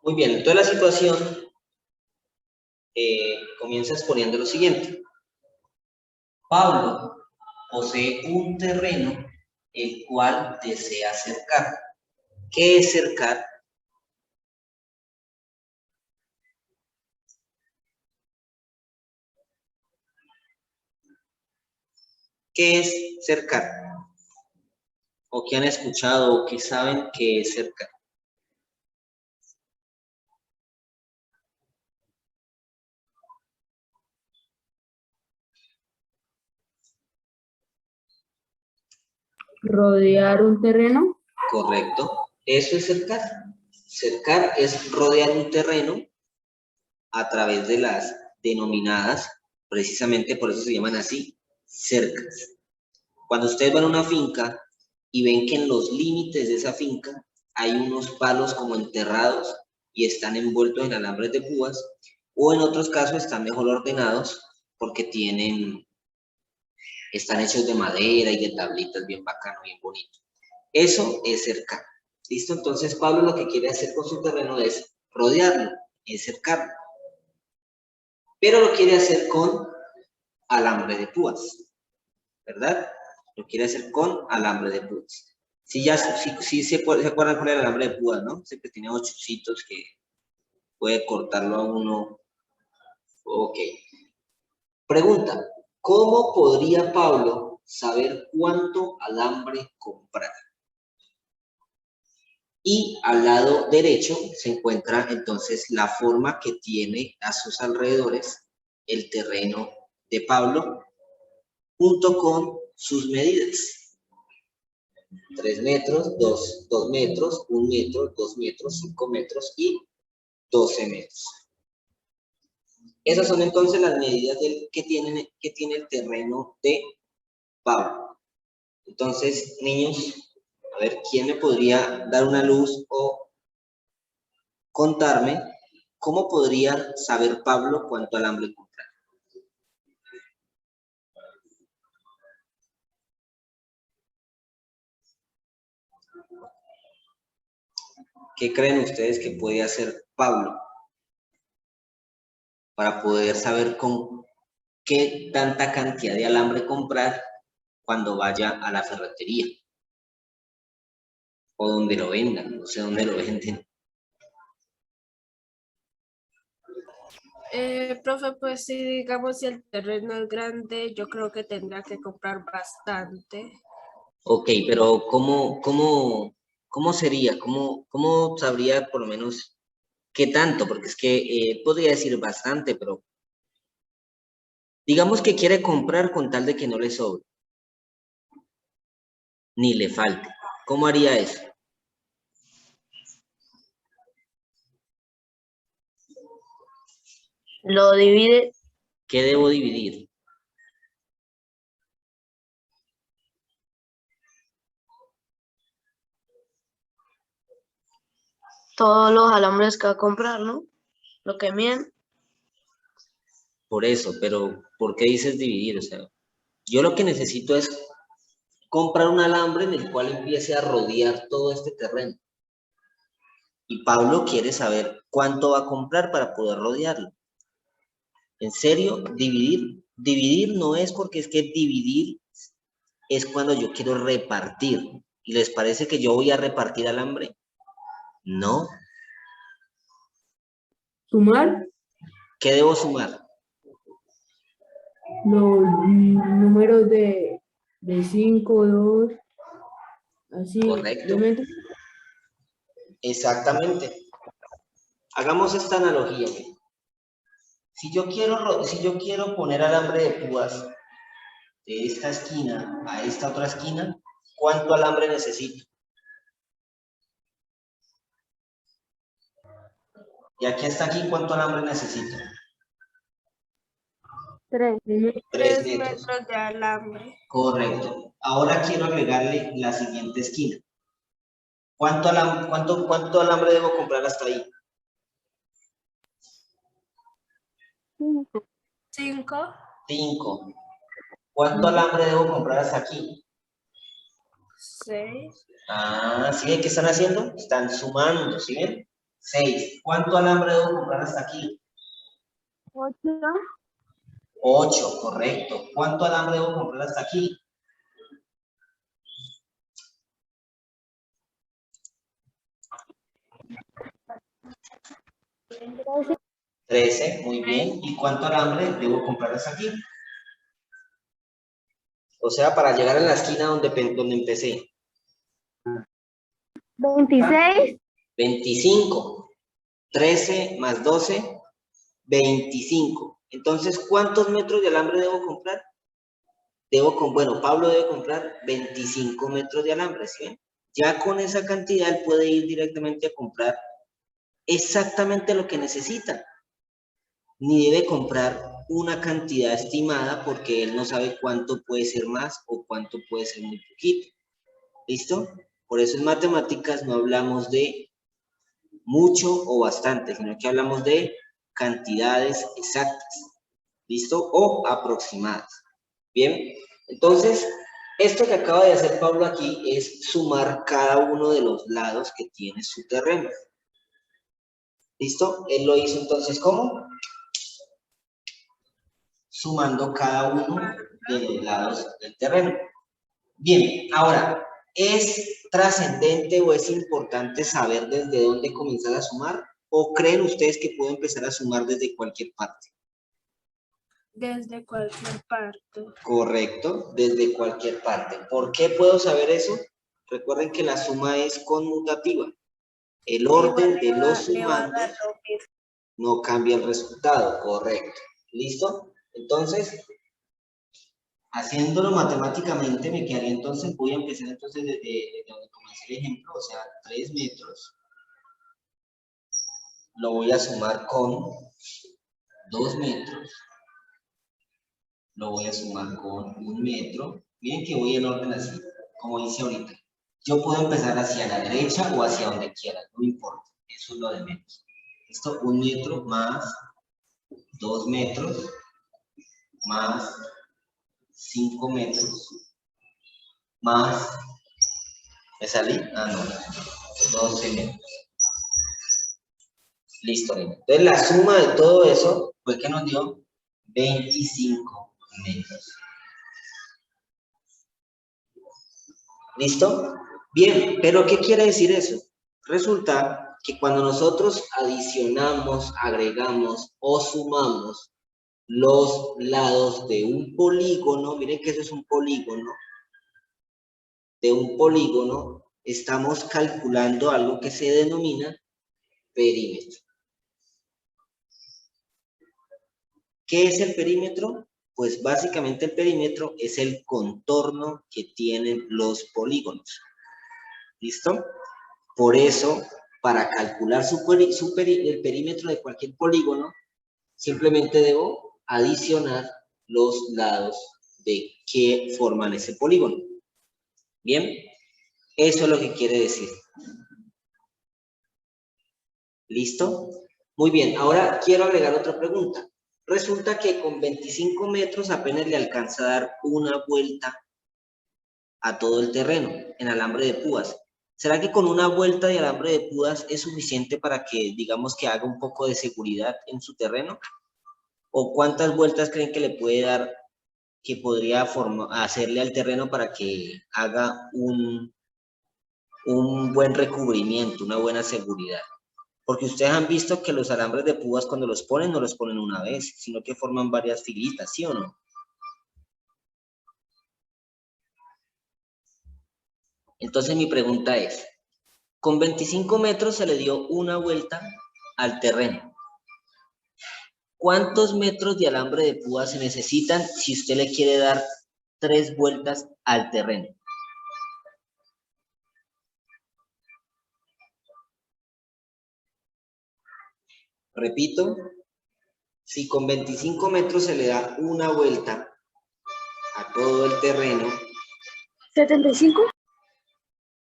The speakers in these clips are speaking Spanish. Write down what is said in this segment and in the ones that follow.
Muy bien, entonces la situación comienza exponiendo lo siguiente. Pablo posee un terreno el cual desea cercar. ¿Qué es cercar? ¿Qué es cercar? ¿O qué han escuchado o qué saben que es cercar? Rodear un terreno. Correcto. Eso es cercar. Cercar es rodear un terreno a través de las denominadas, precisamente por eso se llaman así, cercas. Cuando ustedes van a una finca y ven que en los límites de esa finca hay unos palos como enterrados y están envueltos en alambres de púas, o en otros casos están mejor ordenados porque están hechos de madera y de tablitas bien bacano, bien bonito. Eso es cercar. ¿Listo? Entonces Pablo lo que quiere hacer con su terreno es rodearlo, es cercarlo. Pero lo quiere hacer con alambre de púas, ¿verdad? Lo quiere hacer con alambre de púas. Sí, se acuerdan cuál es el alambre de púas, ¿no? Ese que tiene 8 hilos que puede cortarlo a uno. Ok. Pregunta, ¿cómo podría Pablo saber cuánto alambre comprar? Y al lado derecho se encuentra entonces la forma que tiene a sus alrededores el terreno de Pablo junto con sus medidas. 3 metros, 2 metros, 1 metro, 2 metros, 5 metros y 12 metros. Esas son entonces las medidas que tiene el terreno de Pablo. Entonces, niños, a ver, ¿quién me podría dar una luz o contarme cómo podría saber Pablo cuánto alambre comprar? ¿Qué creen ustedes que puede hacer Pablo para poder saber con qué tanta cantidad de alambre comprar cuando vaya a la ferretería? O donde lo vendan, no sé dónde lo venden. Profe, pues si digamos si el terreno es grande, yo creo que tendrá que comprar bastante. Ok, pero ¿cómo sería? ¿Cómo sabría por lo menos qué tanto? Porque es que podría decir bastante, pero digamos que quiere comprar con tal de que no le sobre, ni le falte. ¿Cómo haría eso? Lo divide. ¿Qué debo dividir? Todos los alambres que va a comprar, ¿no? Lo que miden. Por eso, pero ¿por qué dices dividir? O sea, yo lo que necesito es comprar un alambre en el cual empiece a rodear todo este terreno. Y Pablo quiere saber cuánto va a comprar para poder rodearlo. ¿En serio? ¿Dividir? Dividir no es porque es que dividir es cuando yo quiero repartir. ¿Y les parece que yo voy a repartir alambre? No. Sumar ¿Qué debo sumar? los números de 5, 2, así, Correcto. ¿de metros? Exactamente. Hagamos esta analogía. Si yo quiero poner alambre de púas de esta esquina a esta otra esquina, ¿cuánto alambre necesito? Y aquí hasta aquí, ¿cuánto alambre necesito? 3. 3 3 metros. metros de alambre. Correcto. Ahora quiero agregarle la siguiente esquina. ¿Cuánto alambre debo comprar hasta ahí? 5, 5. ¿Cuánto alambre debo comprar hasta aquí? 6. Ah, ¿sí ven qué están haciendo? Están sumando, ¿sí ven? 6. ¿Cuánto alambre debo comprar hasta aquí? 8. 8, correcto. ¿Cuánto alambre debo comprar hasta aquí? 13, muy bien. ¿Y cuánto alambre debo comprar hasta aquí? O sea, para llegar a la esquina donde empecé. 26. 25. 13 más 12, 25. Entonces, ¿cuántos metros de alambre debo comprar? Bueno, Pablo debe comprar 25 metros de alambre, ¿sí? Ya con esa cantidad él puede ir directamente a comprar exactamente lo que necesita. Ni debe comprar una cantidad estimada porque él no sabe cuánto puede ser más o cuánto puede ser muy poquito. ¿Listo? Por eso en matemáticas no hablamos de mucho o bastante, sino que hablamos de cantidades exactas. ¿Listo? O aproximadas. Bien, entonces, esto que acaba de hacer Pablo aquí es sumar cada uno de los lados que tiene su terreno. ¿Listo? Él lo hizo entonces, ¿cómo? Sumando cada uno de los lados del terreno. Bien, ahora, ¿es trascendente o es importante saber desde dónde comenzar a sumar? ¿O creen ustedes que puedo empezar a sumar desde cualquier parte? Desde cualquier parte. Correcto, desde cualquier parte. ¿Por qué puedo saber eso? Recuerden que la suma es conmutativa. El orden de los Le va a dar sumandos lo mismo. no cambia el resultado, correcto. ¿Listo? Entonces, haciéndolo matemáticamente me quedaría entonces, voy a empezar entonces desde donde comencé el ejemplo, o sea, 3 metros. Lo voy a sumar con 2 metros. Lo voy a sumar con 1 metro. Miren que voy en orden así, como hice ahorita. Yo puedo empezar hacia la derecha o hacia donde quiera, no importa. Eso es lo de menos. Esto, 1 metro más 2 metros más 5 metros más, ¿me salí? Ah, no, 12 metros. Listo, entonces la suma de todo eso fue que nos dio 25 metros. ¿Listo? Bien, pero ¿qué quiere decir eso? Resulta que cuando nosotros adicionamos, agregamos o sumamos los lados de un polígono, miren que eso es un polígono, de un polígono, estamos calculando algo que se denomina perímetro. ¿Qué es el perímetro? Pues básicamente el perímetro es el contorno que tienen los polígonos. ¿Listo? Por eso, para calcular el perímetro de cualquier polígono, simplemente debo adicionar los lados de que forman ese polígono. ¿Bien? Eso es lo que quiere decir. ¿Listo? Muy bien, ahora quiero agregar otra pregunta. Resulta que con 25 metros apenas le alcanza a dar una vuelta a todo el terreno en alambre de púas. ¿Será que con una vuelta de alambre de púas es suficiente para que, digamos, que haga un poco de seguridad en su terreno? ¿O cuántas vueltas creen que le puede dar, que podría hacerle al terreno para que haga un buen recubrimiento, una buena seguridad? Porque ustedes han visto que los alambres de púas cuando los ponen, no los ponen una vez, sino que forman varias filitas, ¿sí o no? Entonces mi pregunta es, con 25 metros se le dio una vuelta al terreno. ¿Cuántos metros de alambre de púas se necesitan si usted le quiere dar 3 vueltas al terreno? Repito, si con 25 metros se le da una vuelta a todo el terreno. 75.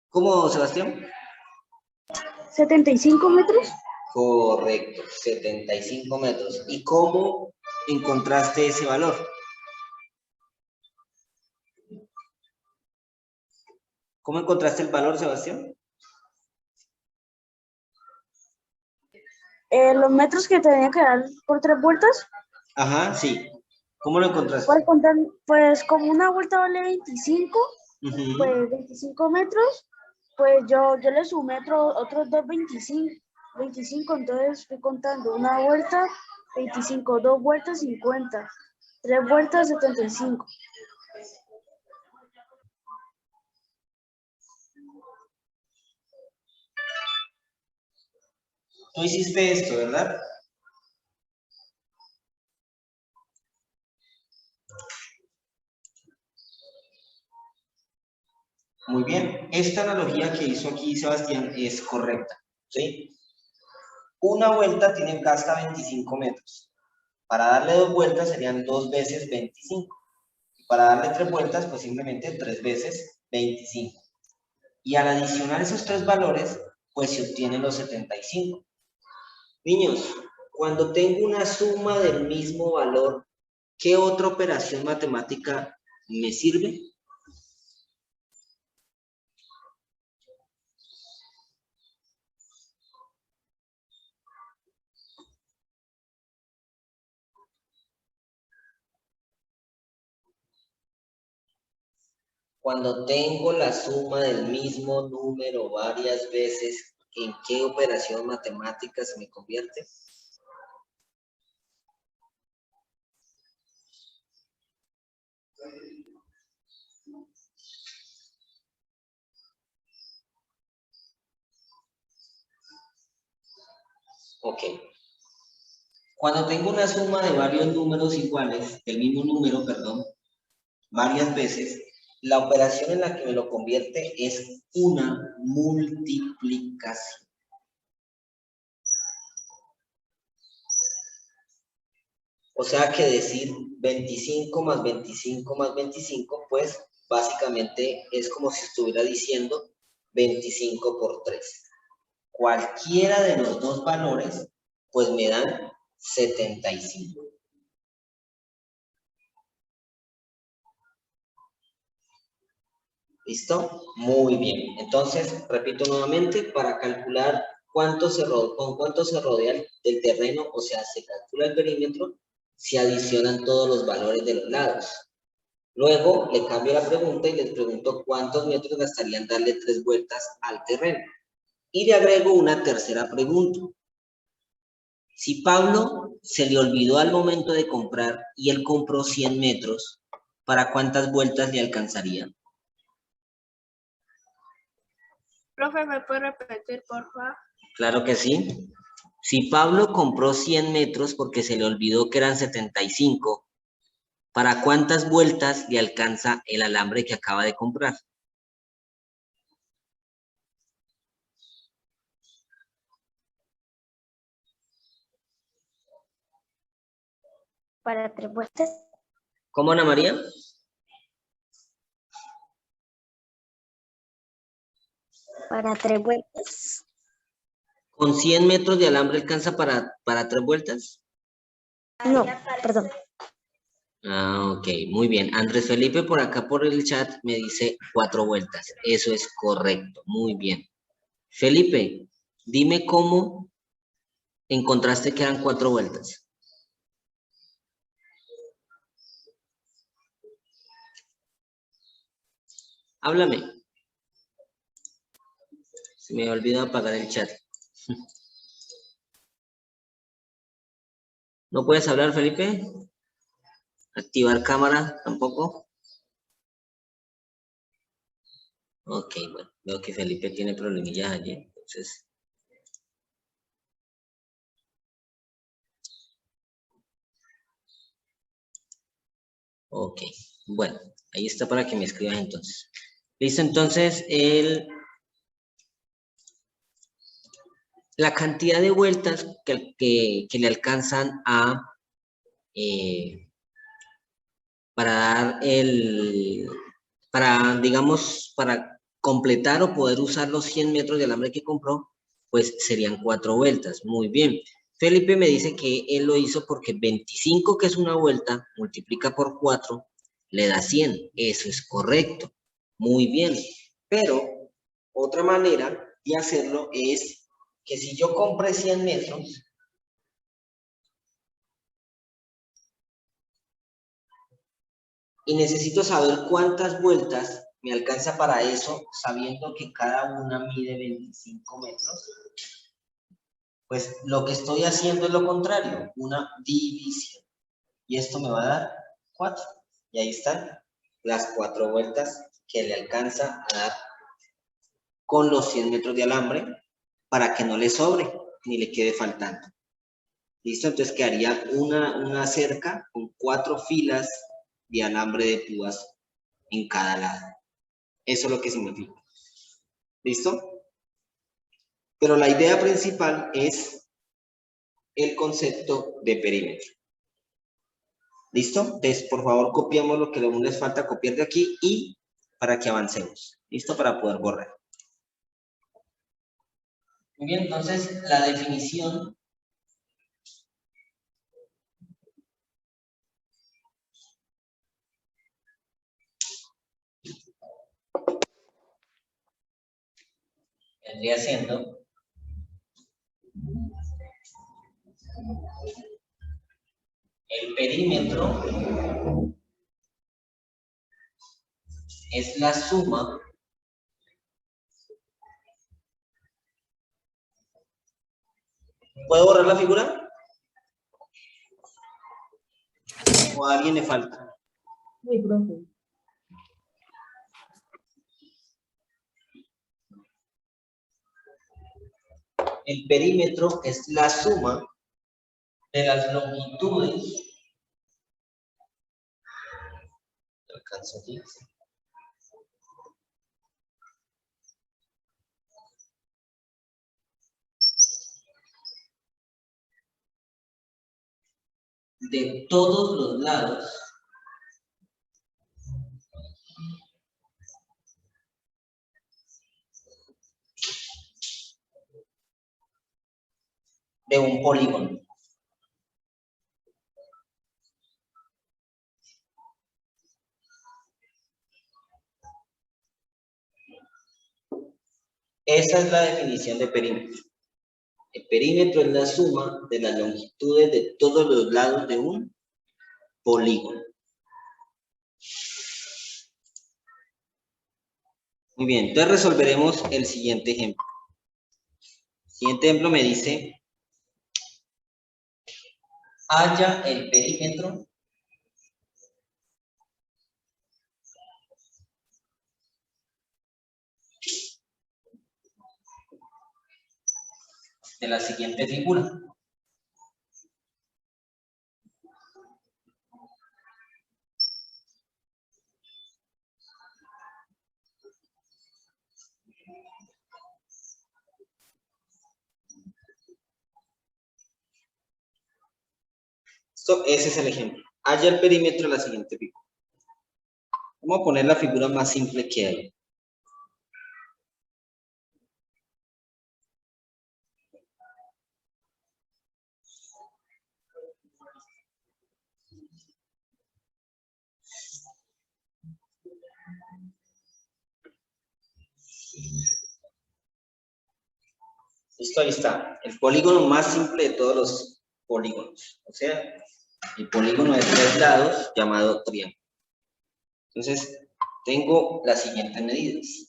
¿Cómo, Sebastián? 75 metros. Correcto, 75 metros. ¿Y cómo encontraste ese valor? ¿Cómo encontraste el valor, Sebastián? los metros que tenía que dar por 3 vueltas, Ajá, sí. ¿Cómo lo encontraste? pues, pues como una vuelta vale 25, Ujú. pues 25 metros, pues yo le sumé otros 25, entonces fui contando una vuelta, 25, 2 vueltas, 50, 3 vueltas, 75. Tú hiciste esto, ¿verdad? Muy bien. Esta analogía que hizo aquí Sebastián es correcta, ¿sí? Una vuelta gasta 25 metros. Para darle 2 vueltas serían 2 veces 25. Y para darle 3 vueltas, pues simplemente 3 veces 25. Y al adicionar esos 3 valores, pues se obtienen los 75. Niños, cuando tengo una suma del mismo valor, ¿qué otra operación matemática me sirve? Cuando tengo la suma del mismo número varias veces, ¿en qué operación matemática se me convierte? Ok. Cuando tengo una suma de varios números iguales, del mismo número, perdón, varias veces, la operación en la que me lo convierte es una multiplicación. O sea que decir 25 más 25 más 25, pues básicamente es como si estuviera diciendo 25 por 3. Cualquiera de los dos valores, pues me dan 75. ¿Listo? Muy bien. Entonces, repito nuevamente, para calcular con cuánto se rodea el terreno, o sea, se calcula el perímetro, se adicionan todos los valores de los lados. Luego, le cambio la pregunta y les pregunto cuántos metros gastarían darle 3 vueltas al terreno. Y le agrego una tercera pregunta. Si Pablo se le olvidó al momento de comprar y él compró 100 metros, ¿para cuántas vueltas le alcanzaría? Profe, ¿me puede repetir, por favor? Claro que sí. Si Pablo compró 100 metros porque se le olvidó que eran 75, ¿para cuántas vueltas le alcanza el alambre que acaba de comprar? Para 3 vueltas. ¿Cómo, Ana María? Para 3 vueltas. ¿Con 100 metros de alambre alcanza para 3 vueltas? No, perdón. Ah, ok, muy bien. Andrés Felipe por acá por el chat me dice 4 vueltas. Eso es correcto, muy bien. Felipe, dime cómo encontraste que eran 4 vueltas. Háblame. Se me olvidó apagar el chat. ¿No puedes hablar, Felipe? ¿Activar cámara tampoco? Ok, bueno, veo que Felipe tiene problemillas allí, entonces... Ok, bueno, ahí está para que me escribas entonces. Listo, entonces, la cantidad de vueltas que le alcanzan a... para dar digamos, para completar o poder usar los 100 metros de alambre que compró, pues serían 4 vueltas. Muy bien. Felipe me dice que él lo hizo porque 25, que es una vuelta, multiplica por 4, le da 100. Eso es correcto. Muy bien. Pero otra manera de hacerlo es que si yo compré 100 metros, y necesito saber cuántas vueltas me alcanza para eso, sabiendo que cada una mide 25 metros, pues lo que estoy haciendo es lo contrario, una división. Y esto me va a dar 4. Y ahí están las 4 vueltas que le alcanza a dar con los 100 metros de alambre para que no le sobre ni le quede faltando. ¿Listo? Entonces quedaría una cerca con 4 filas de alambre de púas en cada lado. Eso es lo que significa. ¿Listo? Pero la idea principal es el concepto de perímetro. ¿Listo? Entonces, por favor, copiamos lo que aún les falta copiar de aquí y para que avancemos. ¿Listo? Para poder borrar. Muy bien, entonces la definición vendría siendo el perímetro es la suma ¿Puedo borrar la figura? ¿O a alguien le falta? Sí, profe. El perímetro es la suma de las longitudes. Alcanzo aquí. De todos los lados de un polígono. Esa es la definición de perímetro. El perímetro es la suma de las longitudes de todos los lados de un polígono. Muy bien, entonces resolveremos el siguiente ejemplo. El siguiente ejemplo me dice, halla el perímetro de la siguiente figura. Ese es el ejemplo. Halla el perímetro de la siguiente figura. Vamos a poner la figura más simple que hay. Listo, ahí está. El polígono más simple de todos los polígonos. O sea, el polígono de 3 lados llamado triángulo. Entonces, tengo las siguientes medidas.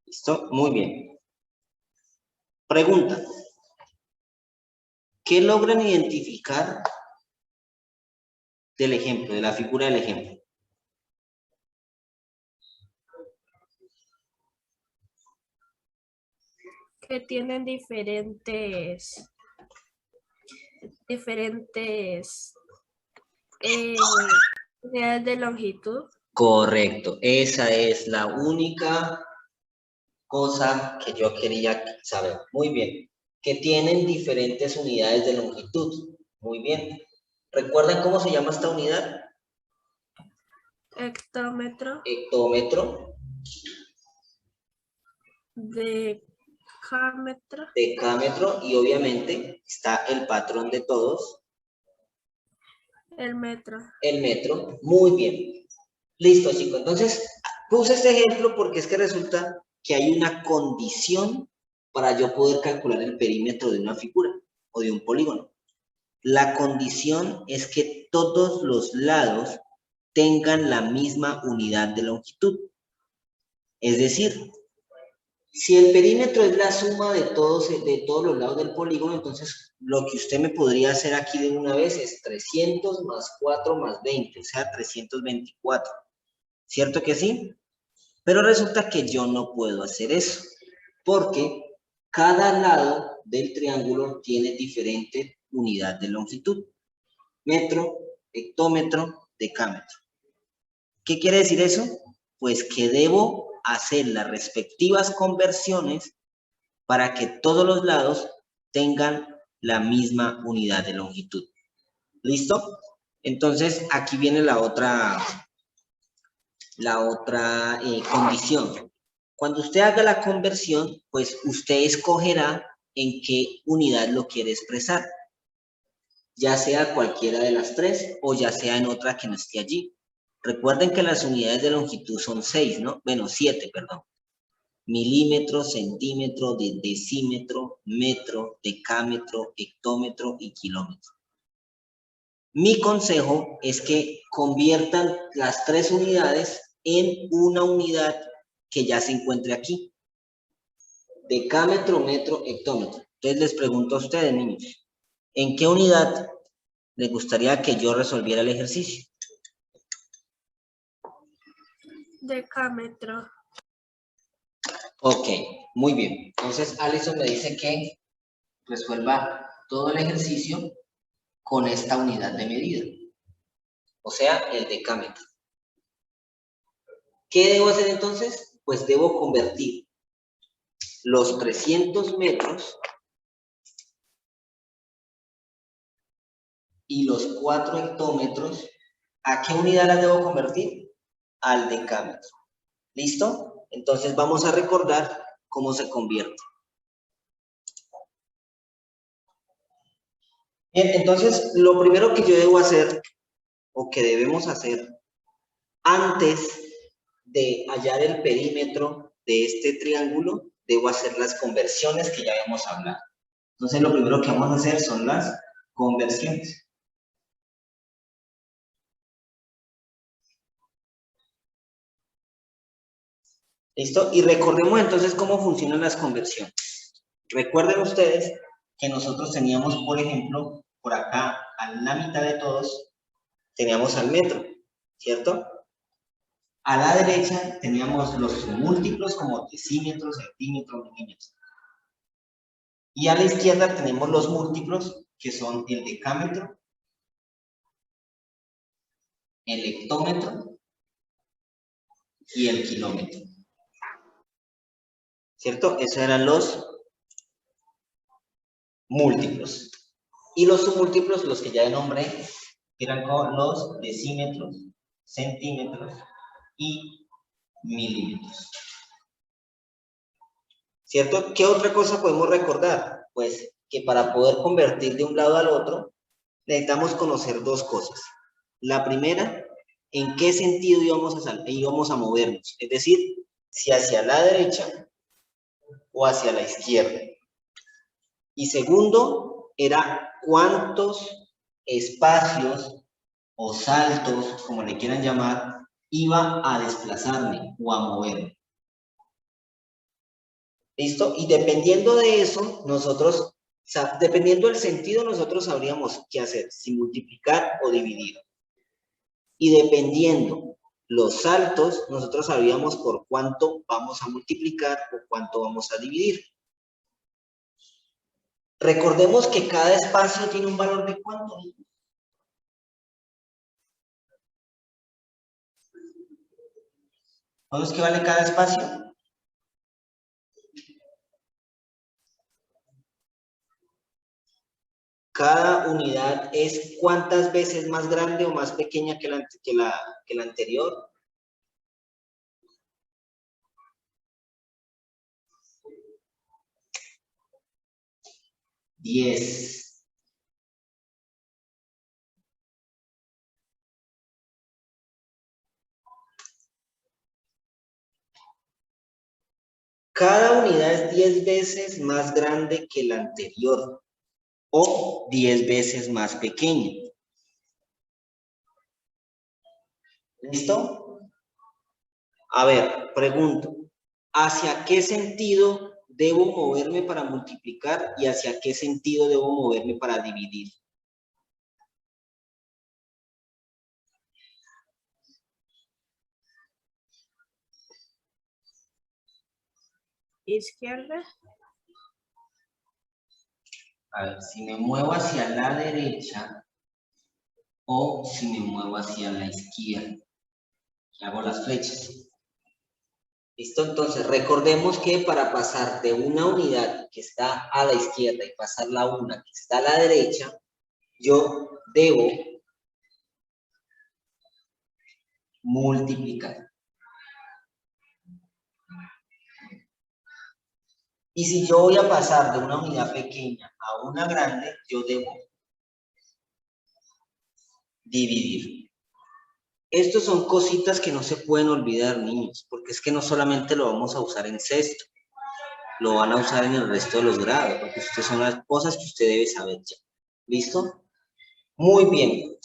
¿Listo? Muy bien. Pregunta. ¿Qué logran identificar del ejemplo, de la figura del ejemplo? Que tienen diferentes unidades de longitud. Correcto. Esa es la única cosa que yo quería saber. Muy bien. Que tienen diferentes unidades de longitud. Muy bien. ¿Recuerdan cómo se llama esta unidad? Hectómetro, Hectómetro, decámetro, decámetro y obviamente está el patrón de todos. El metro. El metro. Muy bien. Listo, chicos. Entonces, puse este ejemplo porque es que resulta que hay una condición para yo poder calcular el perímetro de una figura o de un polígono. La condición es que todos los lados tengan la misma unidad de longitud. Es decir, si el perímetro es la suma de todos los lados del polígono, entonces lo que usted me podría hacer aquí de una vez es 300 más 4 más 20, o sea, 324. ¿Cierto que sí? Pero resulta que yo no puedo hacer eso, porque cada lado del triángulo tiene diferente unidad de longitud. Metro, hectómetro, decámetro. ¿Qué quiere decir eso? Pues que debo hacer las respectivas conversiones para que todos los lados tengan la misma unidad de longitud. ¿Listo? Entonces, aquí viene la otra condición. Cuando usted haga la conversión, pues usted escogerá en qué unidad lo quiere expresar, ya sea cualquiera de las tres o ya sea en otra que no esté allí. Recuerden que las unidades de longitud son 6, ¿no? Bueno, 7, perdón. Milímetro, centímetro, decímetro, metro, decámetro, hectómetro y kilómetro. Mi consejo es que conviertan las tres unidades en una unidad que ya se encuentre aquí. Decámetro, metro, hectómetro. Entonces les pregunto a ustedes, niños, ¿en qué unidad les gustaría que yo resolviera el ejercicio? Decámetro. Ok, muy bien. Entonces Alison me dice que resuelva todo el ejercicio con esta unidad de medida, o sea, el decámetro. ¿Qué debo hacer entonces? Pues debo convertir los 300 metros y los 4 hectómetros, ¿a qué unidad las debo convertir? Al decámetro. ¿Listo? Entonces vamos a recordar cómo se convierte. Bien, entonces lo primero que yo debo hacer, o que debemos hacer, antes de hallar el perímetro de este triángulo, debo hacer las conversiones que ya habíamos hablado. Entonces lo primero que vamos a hacer son las conversiones. ¿Listo? Y recordemos entonces cómo funcionan las conversiones. Recuerden ustedes que nosotros teníamos, por ejemplo, por acá, a la mitad de todos, teníamos al metro, ¿cierto? A la derecha teníamos los múltiplos como decímetros, centímetros, milímetros. Y a la izquierda tenemos los múltiplos, que son el decámetro, el hectómetro y el kilómetro. ¿Cierto? Esos eran los múltiplos. Y los submúltiplos, los que ya nombré, eran los decímetros, centímetros y milímetros. ¿Cierto? ¿Qué otra cosa podemos recordar? Pues que para poder convertir de un lado al otro, necesitamos conocer dos cosas. La primera, en qué sentido íbamos a movernos. Es decir, si hacia la derecha o hacia la izquierda. Y segundo, era cuántos espacios o saltos, como le quieran llamar, iba a desplazarme o a moverme. ¿Listo? Y dependiendo de eso, nosotros, o sea, dependiendo del sentido, nosotros sabríamos qué hacer, si multiplicar o dividir. Y dependiendo los saltos, nosotros sabríamos por cuánto vamos a multiplicar o cuánto vamos a dividir. Recordemos que cada espacio tiene un valor de cuánto. ¿Cuánto es que vale cada espacio? Cada unidad es ¿cuántas veces más grande o más pequeña que la anterior? ¡10! Cada unidad es 10 veces más grande que la anterior o 10 veces más pequeña. ¿Listo? A ver, pregunto, ¿hacia qué sentido debo moverme para multiplicar y hacia qué sentido debo moverme para dividir? Izquierda. A ver, si me muevo hacia la derecha o si me muevo hacia la izquierda. Y hago las flechas. ¿Listo? Entonces, recordemos que para pasar de una unidad que está a la izquierda y pasarla a una que está a la derecha, yo debo multiplicar. Y si yo voy a pasar de una unidad pequeña a una grande, yo debo dividir. Estos son cositas que no se pueden olvidar, niños, porque es que no solamente lo vamos a usar en sexto, lo van a usar en el resto de los grados, porque estas son las cosas que usted debe saber ya. ¿Listo? Muy bien.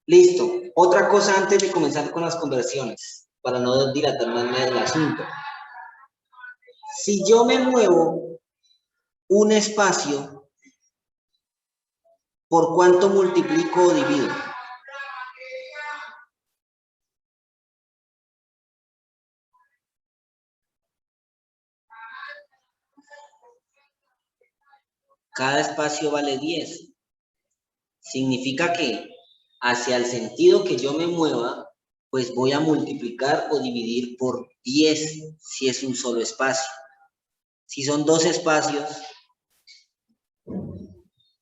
Listo. Otra cosa antes de comenzar con las conversiones, para no dilatar más el asunto. Si yo me muevo un espacio, ¿por cuánto multiplico o divido? Cada espacio vale 10. Significa que hacia el sentido que yo me mueva, pues voy a multiplicar o dividir por 10 si es un solo espacio. Si son 2 espacios,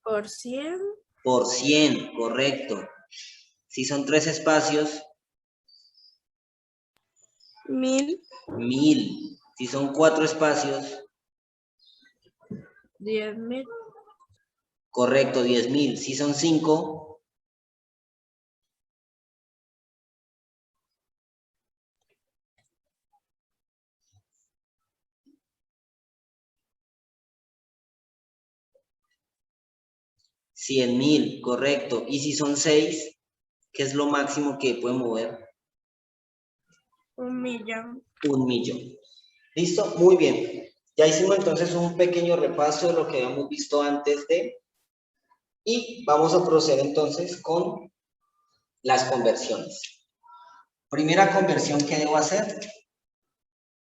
Por 100. por 100, correcto. Si son 3 espacios, 1000. 1000. Si son 4 espacios, 10.000. correcto, 10.000. Si son 5, 100.000, correcto. Y si son 6, ¿qué es lo máximo que puede mover? 1.000.000. 1.000.000. ¿Listo? Muy bien. Ya hicimos entonces un pequeño repaso de lo que habíamos visto antes de... Y vamos a proceder entonces con las conversiones. Primera conversión que debo hacer.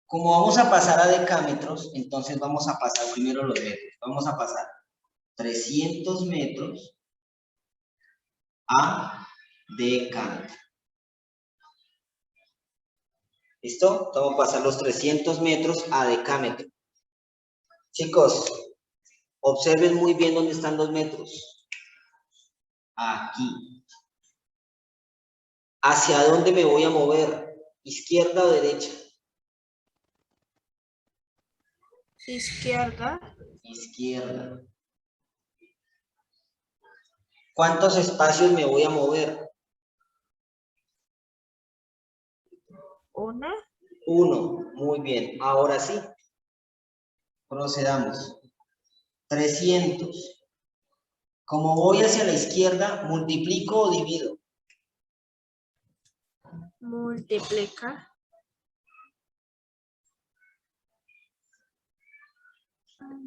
Como vamos a pasar a decámetros, entonces vamos a pasar primero los metros. Vamos a pasar 300 metros a decámetro. ¿Listo? Vamos a pasar los 300 metros a decámetro. Chicos, observen muy bien dónde están los metros. Aquí. ¿Hacia dónde me voy a mover? ¿Izquierda o derecha? Izquierda. Izquierda. ¿Cuántos espacios me voy a mover? 1. 1. Muy bien. Ahora sí. Procedamos. 300. Como voy hacia la izquierda, ¿multiplico o divido? Multiplica.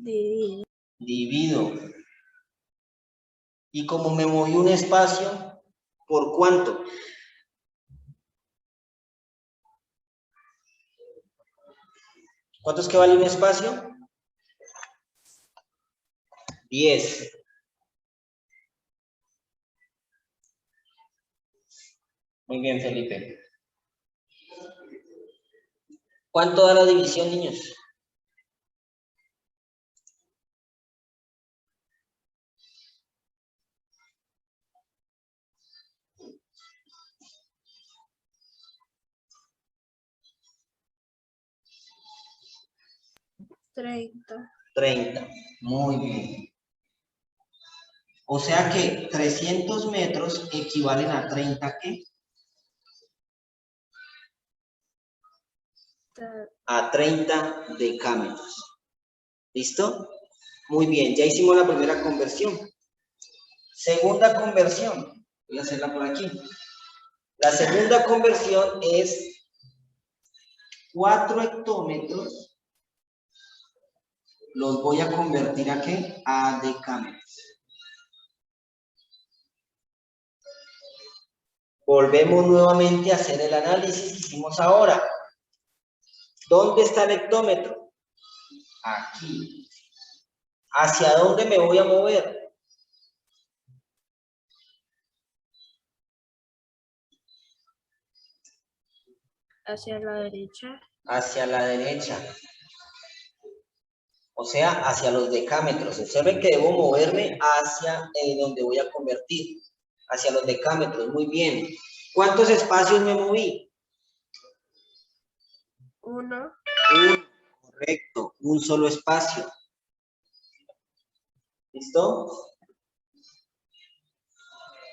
Divide. Divido. Y como me moví un espacio, ¿por cuánto? ¿Cuánto es que vale un espacio? 10. Muy bien, Felipe. ¿Cuánto da la división, niños? Treinta. 30. Muy bien. O sea que 300 metros equivalen a 30, ¿qué? a 30 decámetros. ¿Listo? Muy bien, ya hicimos la primera conversión. Segunda conversión, voy a hacerla por aquí. La segunda conversión es 4 hectómetros, los voy a convertir ¿a qué? A decámetros. Volvemos nuevamente a hacer el análisis que hicimos ahora. ¿Dónde está el hectómetro? Aquí. ¿Hacia dónde me voy a mover? Hacia la derecha. Hacia la derecha. O sea, hacia los decámetros. Observen que debo moverme hacia donde voy a convertir. Hacia los decámetros. Muy bien. ¿Cuántos espacios me moví? 1. Correcto. Un solo espacio. ¿Listo?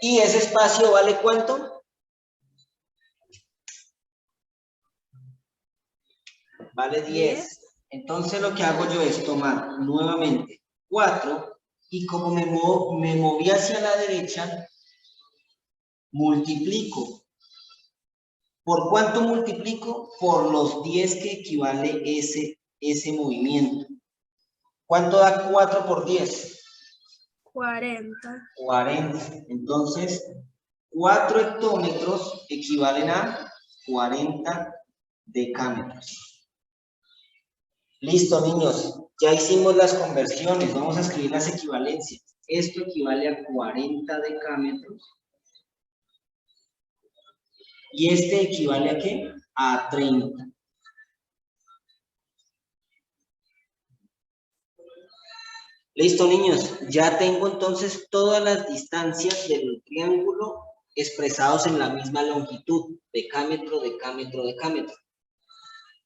¿Y ese espacio vale cuánto? Vale 10. Entonces lo que hago yo es tomar nuevamente 4 y como me moví hacia la derecha, multiplico. ¿Por cuánto multiplico? Por los 10 que equivale ese movimiento. ¿Cuánto da 4 por 10? 40. 40. Entonces, 4 hectómetros equivalen a 40 decámetros. Listo, niños. Ya hicimos las conversiones. Vamos a escribir las equivalencias. Esto equivale a 40 decámetros. ¿Y este equivale a qué? A 30. Listo, niños. Ya tengo entonces todas las distancias del triángulo expresados en la misma longitud. Decámetro, decámetro, decámetro.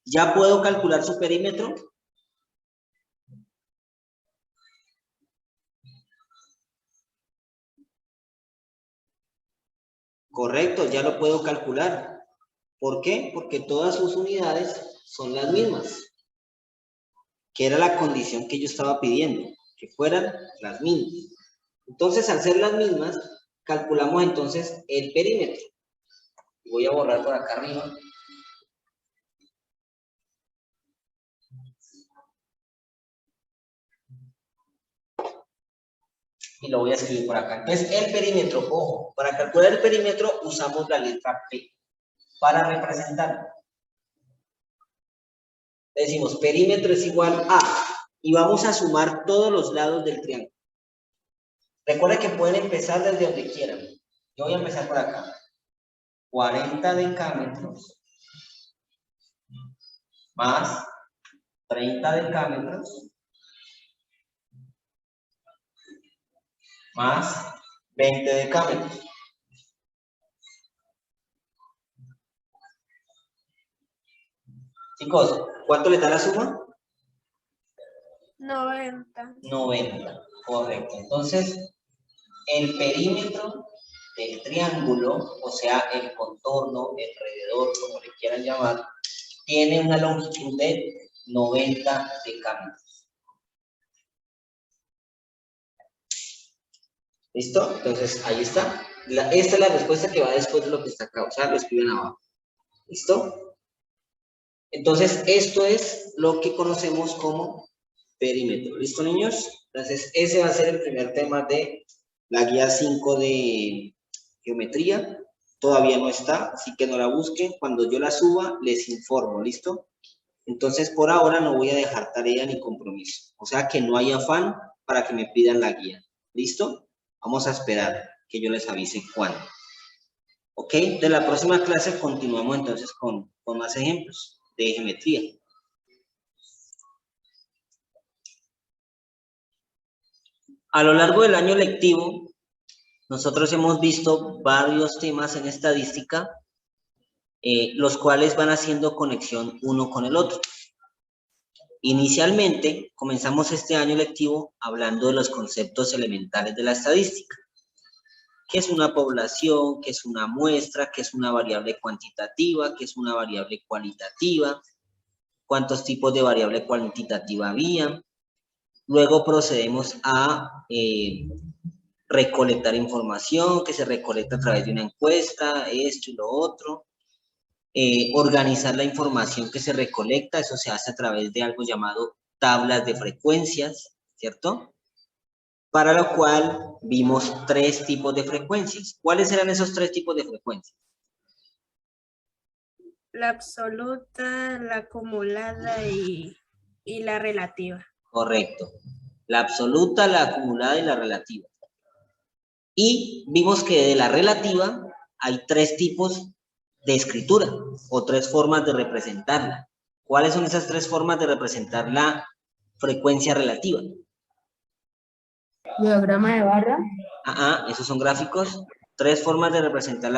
¿Ya puedo calcular su perímetro? Correcto, ya lo puedo calcular. ¿Por qué? Porque todas sus unidades son las mismas. Que era la condición que yo estaba pidiendo, que fueran las mismas. Entonces, al ser las mismas, calculamos entonces el perímetro. Voy a borrar por acá arriba. Y lo voy a escribir por acá. Entonces, el perímetro, ojo, para calcular el perímetro usamos la letra P para representarlo. Decimos, perímetro es igual a, y vamos a sumar todos los lados del triángulo. Recuerden que pueden empezar desde donde quieran. Yo voy a empezar por acá. 40 decámetros más 30 decámetros más 20 decámetros. Chicos, ¿cuánto le da la suma? 90. 90, correcto. Entonces, el perímetro del triángulo, o sea, el contorno, el alrededor, como le quieran llamar, tiene una longitud de 90 decámetros. ¿Listo? Entonces, ahí está. Esta es la respuesta que va después de lo que está acá, o sea, lo escriben abajo. ¿Listo? Entonces, esto es lo que conocemos como perímetro. ¿Listo, niños? Entonces, ese va a ser el primer tema de la guía 5 de geometría. Todavía no está, así que no la busquen. Cuando yo la suba, les informo, ¿listo? Entonces, por ahora no voy a dejar tarea ni compromiso. O sea, que no hay afán para que me pidan la guía. ¿Listo? Vamos a esperar que yo les avise cuándo. ¿Ok? De la próxima clase continuamos entonces con más ejemplos de geometría. A lo largo del año lectivo, nosotros hemos visto varios temas en estadística, los cuales van haciendo conexión uno con el otro. Inicialmente, comenzamos este año lectivo hablando de los conceptos elementales de la estadística. ¿Qué es una población? ¿Qué es una muestra? ¿Qué es una variable cuantitativa? ¿Qué es una variable cualitativa? cuántos tipos de variable cuantitativa había. Luego procedemos a recolectar información que se recolecta a través de una encuesta, esto y lo otro. Organizar la información que se recolecta, eso se hace a través de algo llamado tablas de frecuencias, ¿cierto? Para lo cual vimos 3 tipos de frecuencias. ¿Cuáles eran esos 3 tipos de frecuencias? La absoluta, la acumulada y la relativa. Correcto. La absoluta, la acumulada y la relativa. Y vimos que de la relativa hay 3 tipos de escritura o 3 formas de representarla. ¿Cuáles son esas 3 formas de representar la frecuencia relativa? Diagrama de barra. Esos son gráficos. 3 formas de representar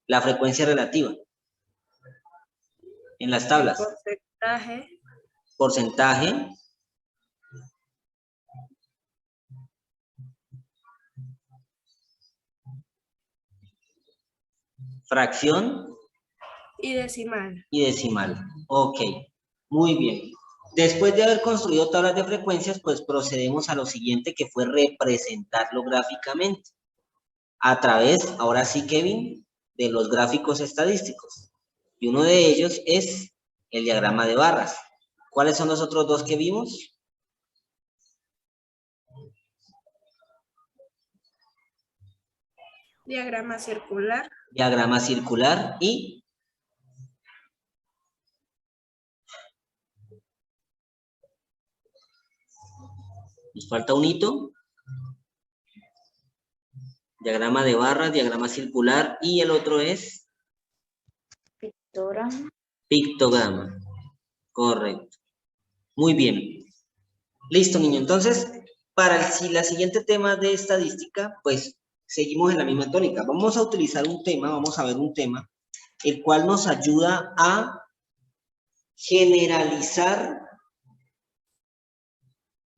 la frecuencia relativa en las tablas. Porcentaje. Porcentaje. Fracción. Y decimal. Y decimal. Ok, muy bien. Después de haber construido tablas de frecuencias, pues procedemos a lo siguiente, que fue representarlo gráficamente. A través, ahora sí, Kevin, de los gráficos estadísticos. Y uno de ellos es el diagrama de barras. ¿Cuáles son los otros 2 que vimos? Diagrama circular. Diagrama circular y... nos falta un hito. Diagrama de barras, diagrama circular y el otro es... Pictograma. Pictograma. Correcto. Muy bien. Listo, niño. Entonces, para la siguiente tema de estadística, pues seguimos en la misma tónica. Vamos a utilizar un tema, vamos a ver un tema, el cual nos ayuda a generalizar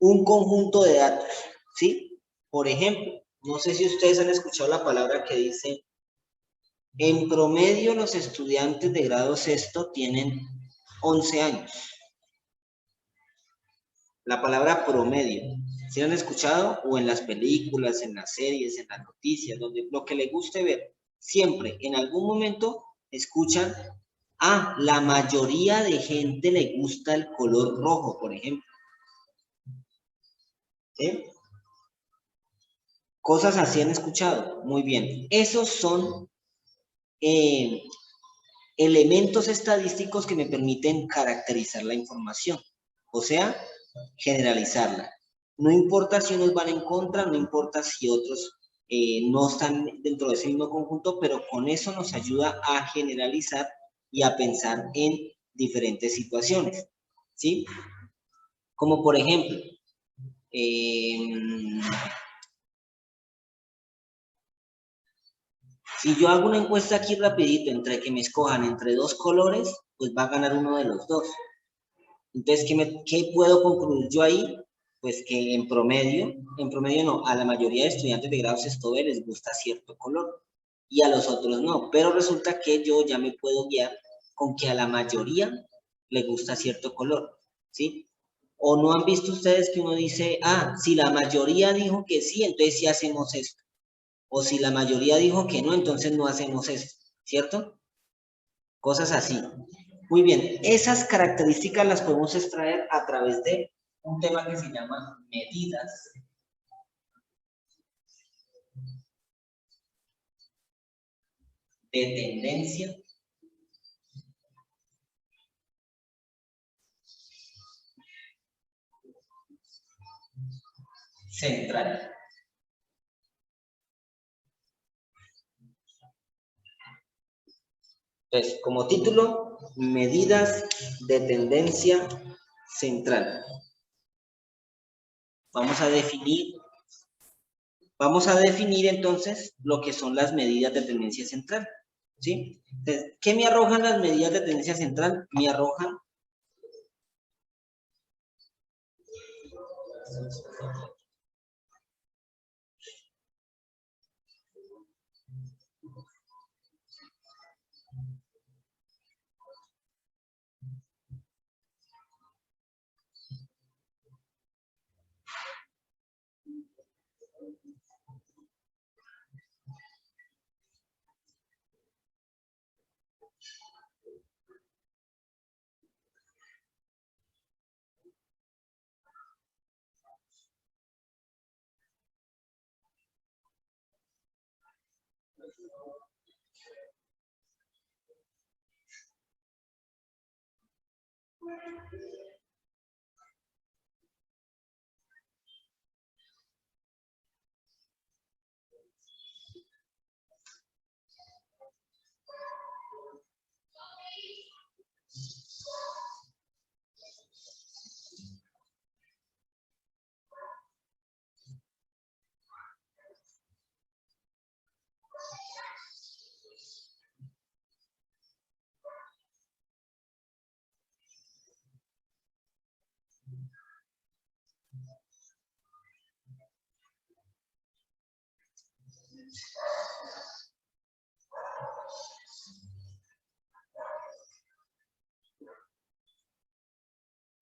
un conjunto de datos, ¿sí? Por ejemplo, no sé si ustedes han escuchado la palabra que dice, en promedio los estudiantes de grado sexto tienen 11 años. La palabra promedio, ¿sí lo han escuchado? O en las películas, en las series, en las noticias, donde lo que le guste ver, siempre, en algún momento, escuchan, la mayoría de gente le gusta el color rojo, por ejemplo. ¿Sí? Cosas así han escuchado. Muy bien. Esos son elementos estadísticos que me permiten caracterizar la información. O sea, generalizarla. No importa si unos van en contra, no importa si otros no están dentro de ese mismo conjunto, pero con eso nos ayuda a generalizar y a pensar en diferentes situaciones, ¿sí? Como por ejemplo, si yo hago una encuesta aquí rapidito entre que me escojan entre 2 colores, pues va a ganar uno de los 2. Entonces, ¿qué puedo concluir yo ahí? Pues que en promedio no, a la mayoría de estudiantes de grado sexto B les gusta cierto color y a los otros no, pero resulta que yo ya me puedo guiar con que a la mayoría le gusta cierto color, ¿sí? ¿O no han visto ustedes que uno dice, si la mayoría dijo que sí, entonces sí hacemos esto? O si la mayoría dijo que no, entonces no hacemos esto, ¿cierto? Cosas así. Muy bien, esas características las podemos extraer a través de un tema que se llama medidas de tendencia central. Entonces, como título, medidas de tendencia central. Vamos a definir entonces lo que son las medidas de tendencia central, ¿sí? Entonces, ¿qué me arrojan las medidas de tendencia central? Me arrojan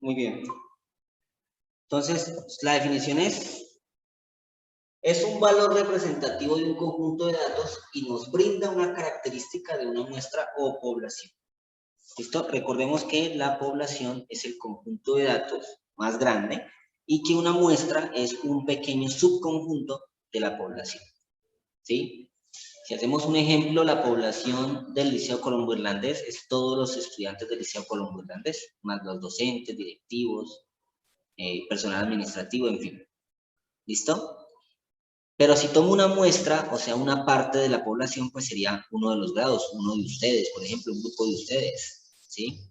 Muy bien. Entonces, la definición es un valor representativo de un conjunto de datos y nos brinda una característica de una muestra o población. ¿Listo? Recordemos que la población es el conjunto de datos más grande y que una muestra es un pequeño subconjunto de la población. ¿Sí? Si hacemos un ejemplo, la población del Liceo Colombo Irlandés es todos los estudiantes del Liceo Colombo Irlandés, más los docentes, directivos, personal administrativo, en fin. ¿Listo? Pero si tomo una muestra, o sea, una parte de la población, pues sería uno de los grados, uno de ustedes, por ejemplo, un grupo de ustedes, ¿sí?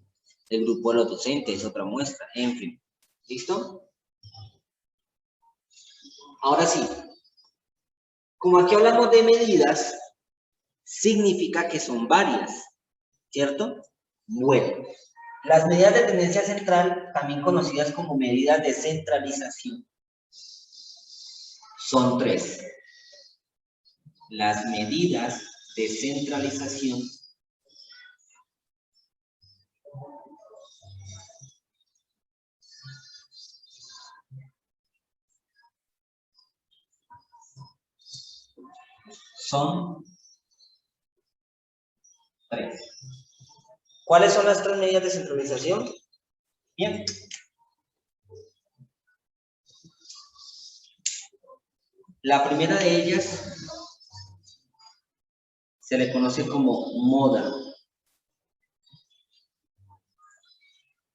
El grupo de los docentes es otra muestra, en fin. ¿Listo? Ahora sí, como aquí hablamos de medidas, significa que son varias, ¿cierto? Bueno, las medidas de tendencia central, también conocidas como medidas de centralización, son 3. Las medidas de centralización son 3. ¿Cuáles son las 3 medidas de centralización? Bien. La primera de ellas se le conoce como moda.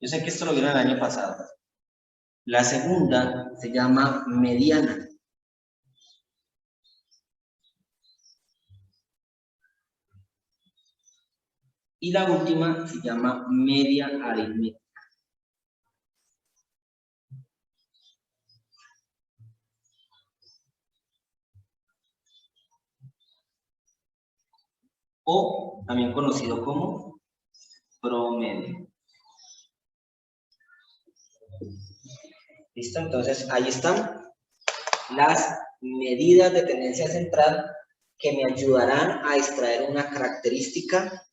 Yo sé que esto lo vieron el año pasado. La segunda se llama mediana. Y la última se llama media aritmética. O también conocido como promedio. ¿Listo? Entonces, ahí están las medidas de tendencia central que me ayudarán a extraer una característica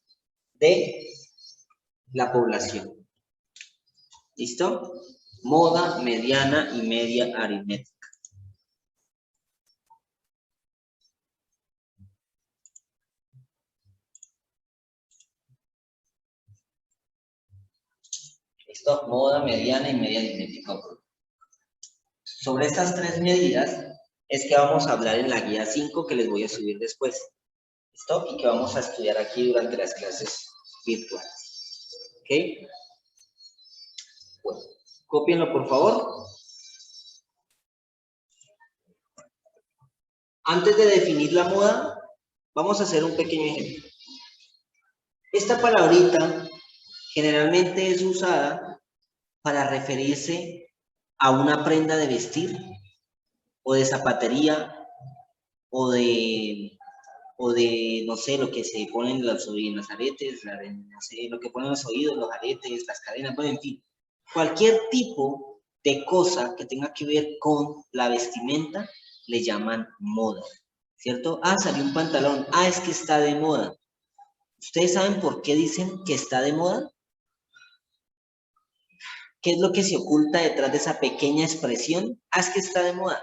de la población. ¿Listo? Moda, mediana y media aritmética. ¿Listo? Moda, mediana y media aritmética. Sobre estas 3 medidas es que vamos a hablar en la guía 5 que les voy a subir después. ¿Listo? Y que vamos a estudiar aquí durante las clases virtuales. ¿Ok? Bueno, cópienlo por favor. Antes de definir la moda, vamos a hacer un pequeño ejemplo. Esta palabrita generalmente es usada para referirse a una prenda de vestir o de zapatería o de no sé, lo que se ponen en los aretes, no sé, lo que ponen en los oídos, los aretes, las cadenas, bueno, en fin. Cualquier tipo de cosa que tenga que ver con la vestimenta le llaman moda, ¿cierto? Ah, salió un pantalón, ah, es que está de moda. ¿Ustedes saben por qué dicen que está de moda? ¿Qué es lo que se oculta detrás de esa pequeña expresión? Ah, es que está de moda.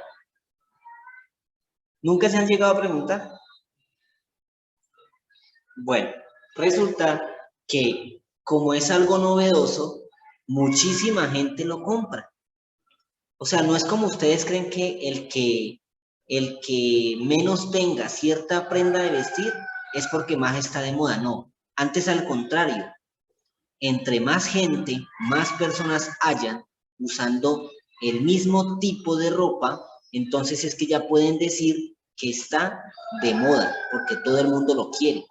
¿Nunca se han llegado a preguntar? Bueno, resulta que como es algo novedoso, muchísima gente lo compra. O sea, no es como ustedes creen que el que menos tenga cierta prenda de vestir es porque más está de moda. No, antes al contrario. Entre más gente, más personas hayan usando el mismo tipo de ropa, entonces es que ya pueden decir que está de moda, porque todo el mundo lo quiere,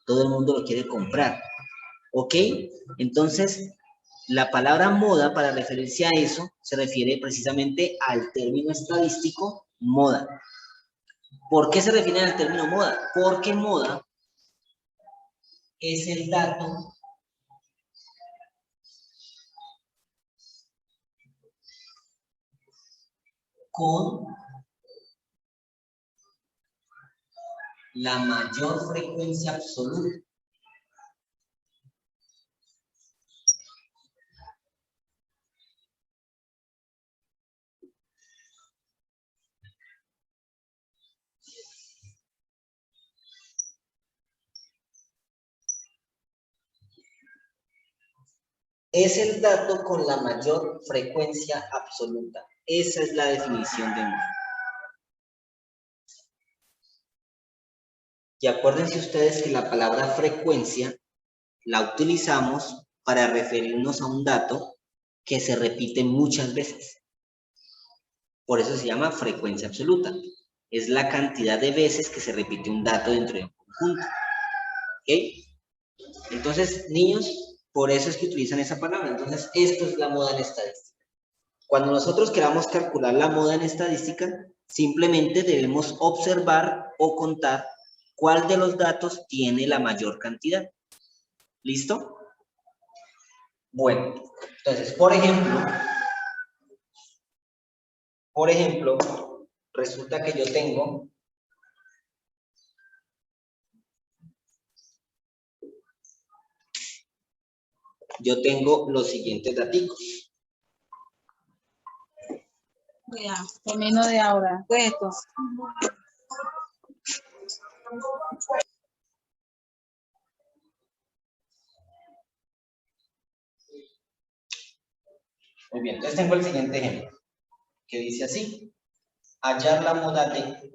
todo el mundo lo quiere comprar. ¿Ok? Entonces, la palabra moda, para referirse a eso, se refiere precisamente al término estadístico moda. ¿Por qué se refiere al término moda? Porque moda es el dato con la mayor frecuencia absoluta. Es el dato con la mayor frecuencia absoluta. Esa es la definición de moda. Y acuérdense ustedes que la palabra frecuencia la utilizamos para referirnos a un dato que se repite muchas veces. Por eso se llama frecuencia absoluta. Es la cantidad de veces que se repite un dato dentro de un conjunto. ¿Ok? Entonces, niños, por eso es que utilizan esa palabra. Entonces, esto es la moda en estadística. Cuando nosotros queramos calcular la moda en estadística, simplemente debemos observar o contar cuál de los datos tiene la mayor cantidad. ¿Listo? Bueno, entonces, por ejemplo, resulta que yo tengo los siguientes datos. Ya, menos de ahora. Puesto. Muy bien, entonces tengo el siguiente ejemplo, que dice así: hallar la moda de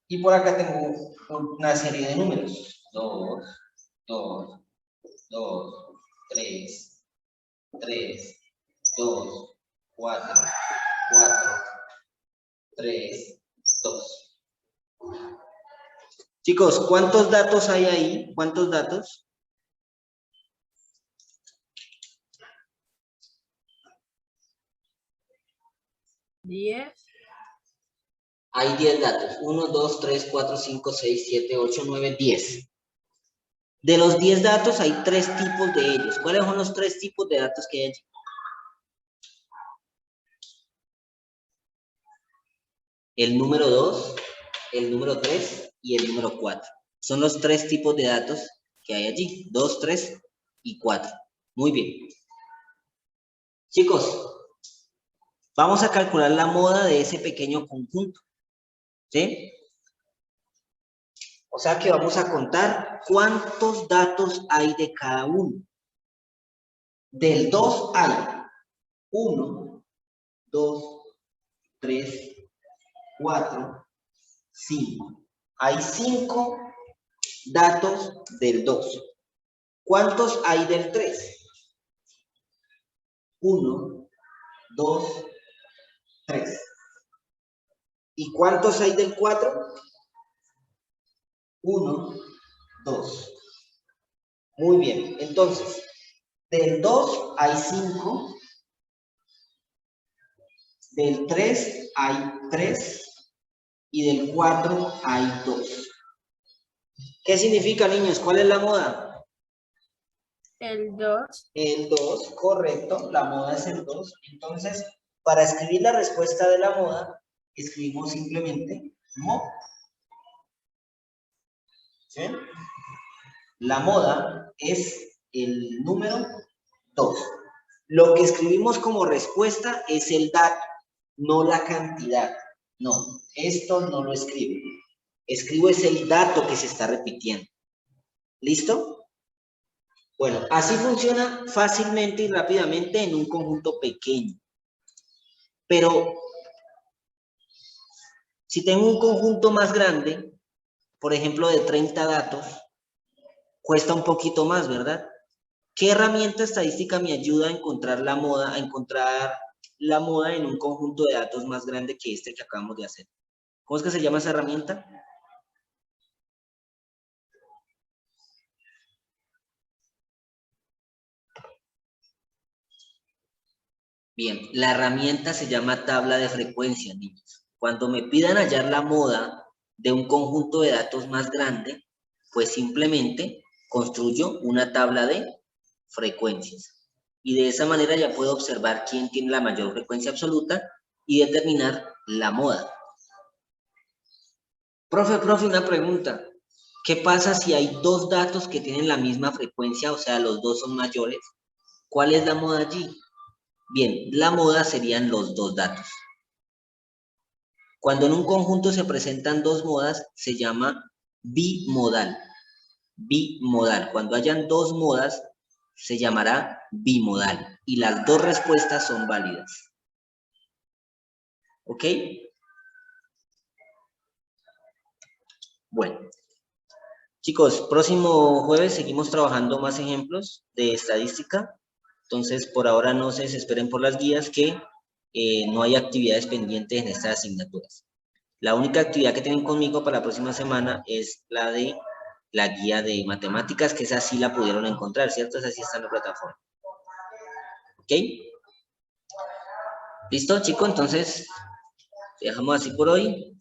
y por acá tengo una serie de números. 2, 2, 2, 3, 3, 2, 4, 4, 3, 2. Chicos, ¿cuántos datos hay ahí? ¿Cuántos datos? ¿10? Hay 10 datos. 1, 2, 3, 4, 5, 6, 7, 8, 9, 10. De los 10 datos hay 3 tipos de ellos. ¿Cuáles son los 3 tipos de datos que hay allí? El número 2, el número 3 y el número 4. Son los 3 tipos de datos que hay allí. 2, 3 y 4. Muy bien. Chicos, vamos a calcular la moda de ese pequeño conjunto. ¿Sí? O sea que vamos a contar cuántos datos hay de cada uno. Del 2 hay 1, 2, 3, 4, 5. Hay 5 datos del 2. ¿Cuántos hay del 3? 1, 2, 3. ¿Y cuántos hay del 4? 1, 2. Muy bien, entonces, del 2 hay 5, del 3 hay 3 y del 4 hay 2. ¿Qué significa, niños? ¿Cuál es la moda? El 2. El 2, correcto, la moda es el 2. Entonces, para escribir la respuesta de la moda, escribimos simplemente mo. ¿Sí? La moda es el número 2. Lo que escribimos como respuesta es el dato, no la cantidad. No, esto no lo escribo. Escribo es el dato que se está repitiendo. ¿Listo? Bueno, así funciona fácilmente y rápidamente en un conjunto pequeño. Pero si tengo un conjunto más grande, por ejemplo, de 30 datos, cuesta un poquito más, ¿verdad? ¿Qué herramienta estadística me ayuda a encontrar la moda, en un conjunto de datos más grande que este que acabamos de hacer? ¿Cómo es que se llama esa herramienta? Bien, la herramienta se llama tabla de frecuencia, niños. Cuando me pidan hallar la moda de un conjunto de datos más grande, pues simplemente construyo una tabla de frecuencias. Y de esa manera ya puedo observar quién tiene la mayor frecuencia absoluta y determinar la moda. Profe, una pregunta. ¿Qué pasa si hay dos datos que tienen la misma frecuencia, o sea, los dos son mayores? ¿Cuál es la moda allí? Bien, la moda serían los dos datos. Cuando en un conjunto se presentan dos modas, se llama bimodal. Bimodal. Cuando hayan dos modas, se llamará bimodal. Y las dos respuestas son válidas. ¿Ok? Bueno. Chicos, próximo jueves seguimos trabajando más ejemplos de estadística. Entonces, por ahora no se desesperen por las guías, que no hay actividades pendientes en estas asignaturas. La única actividad que tienen conmigo para la próxima semana es la de la guía de matemáticas, que esa sí la pudieron encontrar, ¿cierto? Esa sí está en la plataforma. ¿Ok? ¿Listo, chicos? Entonces, dejamos así por hoy.